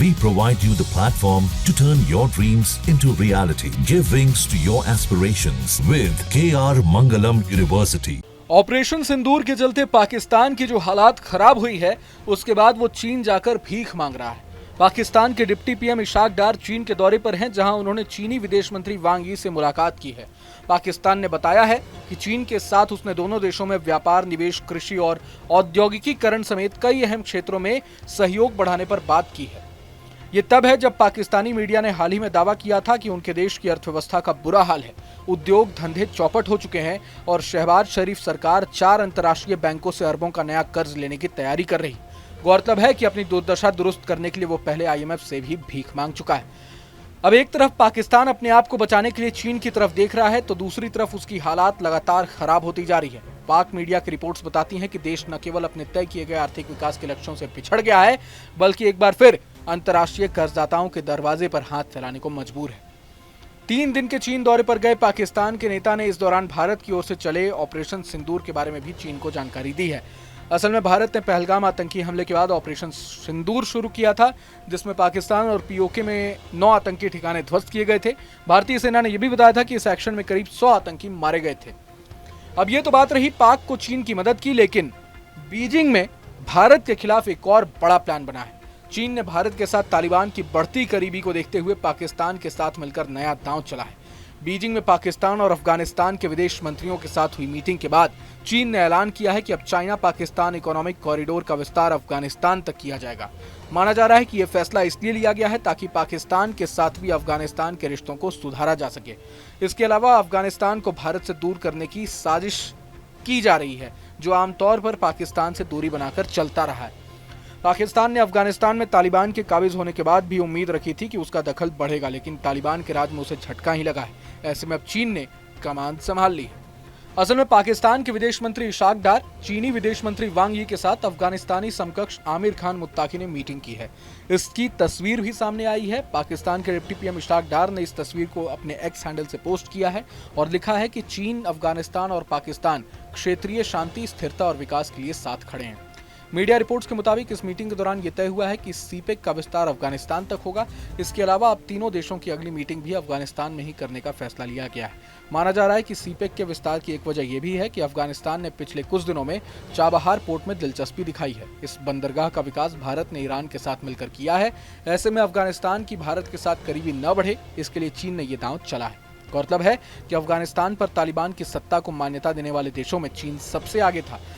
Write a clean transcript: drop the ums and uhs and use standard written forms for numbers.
We provide you the platform to turn your dreams into reality. Give wings to your aspirations with KR Mangalam University. Operation Sindoor के चलते पाकिस्तान की जो हालात खराब हुई है, उसके बाद वो चीन जाकर भीख मांग रहा है। पाकिस्तान के डिप्टी पीएम इशाक डार चीन के दौरे पर हैं, जहां उन्होंने चीनी विदेश मंत्री वांग यी से मुलाकात की है। पाकिस्तान ने बताया है कि चीन के साथ उसने दोनों देशों में व्यापार, निवेश, कृषि और औद्योगिकीकरण समेत कई अहम क्षेत्रों में सहयोग बढ़ाने पर बात की है। ये तब है जब पाकिस्तानी मीडिया ने हाल ही में दावा किया था कि उनके देश की अर्थव्यवस्था का बुरा हाल है, उद्योग धंधे चौपट हो चुके हैं और शहबाज शरीफ सरकार 4 अंतर्राष्ट्रीय बैंकों से अरबों का नया कर्ज लेने की तैयारी कर रही। गौरतलब है कि अपनी दुर्दशा दुरुस्त करने के लिए वो पहले IMF से भी भीख मांग चुका है। अब एक तरफ पाकिस्तान अपने आप को बचाने के लिए चीन की तरफ देख रहा है, तो दूसरी तरफ उसकी हालात लगातार खराब होती जा रही है। पाक मीडिया की रिपोर्ट्स बताती हैं कि देश न केवल अपने तय किए गए आर्थिक विकास के लक्ष्यों से पिछड़ गया है, बल्कि एक बार फिर अंतर्राष्ट्रीय कर्जदाताओं के दरवाजे पर हाथ फैलाने को मजबूर है। 3 दिन के चीन दौरे पर गए पाकिस्तान के नेता ने इस दौरान भारत की ओर से चले ऑपरेशन सिंदूर के बारे में भी चीन को जानकारी दी है। असल में भारत ने पहलगाम आतंकी हमले के बाद ऑपरेशन सिंदूर शुरू किया था, जिसमें पाकिस्तान और POK में 9 आतंकी ठिकाने ध्वस्त किए गए थे। भारतीय सेना ने यह भी बताया था कि इस एक्शन में करीब 100 आतंकी मारे गए थे। अब ये तो बात रही पाक को चीन की मदद की, लेकिन बीजिंग में भारत के खिलाफ एक और बड़ा प्लान बना है। चीन ने भारत के साथ तालिबान की बढ़ती करीबी को देखते हुए पाकिस्तान के साथ मिलकर नया दांव चला है। बीजिंग में पाकिस्तान और अफगानिस्तान के विदेश मंत्रियों के साथ हुई मीटिंग के बाद चीन ने ऐलान किया है कि अब चाइना पाकिस्तान इकोनॉमिक कॉरिडोर का विस्तार अफगानिस्तान तक किया जाएगा। माना जा रहा है कि यह फैसला इसलिए लिया गया है ताकि पाकिस्तान के साथ भी अफगानिस्तान के रिश्तों को सुधारा जा सके। इसके अलावा अफगानिस्तान को भारत से दूर करने की साजिश की जा रही है, जो आमतौर पर पाकिस्तान से दूरी बनाकर चलता रहा है। पाकिस्तान ने अफगानिस्तान में तालिबान के काबिज होने के बाद भी उम्मीद रखी थी कि उसका दखल बढ़ेगा, लेकिन तालिबान के राज में उसे झटका ही लगा है। ऐसे में अब चीन ने कमान संभाल ली है। असल में पाकिस्तान के विदेश मंत्री इशाक डार चीनी विदेश मंत्री वांग यी के साथ अफगानिस्तानी समकक्ष आमिर खान मुत्ताकी ने मीटिंग की है। इसकी तस्वीर भी सामने आई है। पाकिस्तान के डिप्टी पीएम इशाक डार ने इस तस्वीर को अपने X हैंडल से पोस्ट किया है और लिखा है कि चीन, अफगानिस्तान और पाकिस्तान क्षेत्रीय शांति, स्थिरता और विकास के लिए साथ खड़े हैं। मीडिया रिपोर्ट्स के मुताबिक इस मीटिंग के दौरान यह तय हुआ है कि सीपेक का विस्तार अफगानिस्तान तक होगा। इसके अलावा अब तीनों देशों की अगली मीटिंग भी अफगानिस्तान में ही करने का फैसला लिया गया है। माना जा रहा है कि सीपेक के विस्तार की एक वजह यह भी है कि अफगानिस्तान ने पिछले कुछ दिनों में चाबहार पोर्ट में दिलचस्पी दिखाई है। इस बंदरगाह का विकास भारत ने ईरान के साथ मिलकर किया है। ऐसे में अफगानिस्तान की भारत के साथ करीबी न बढ़े, इसके लिए चीन ने यह दांव चला है। गौरतलब है कि अफगानिस्तान पर तालिबान की सत्ता को मान्यता देने वाले देशों में चीन सबसे आगे था।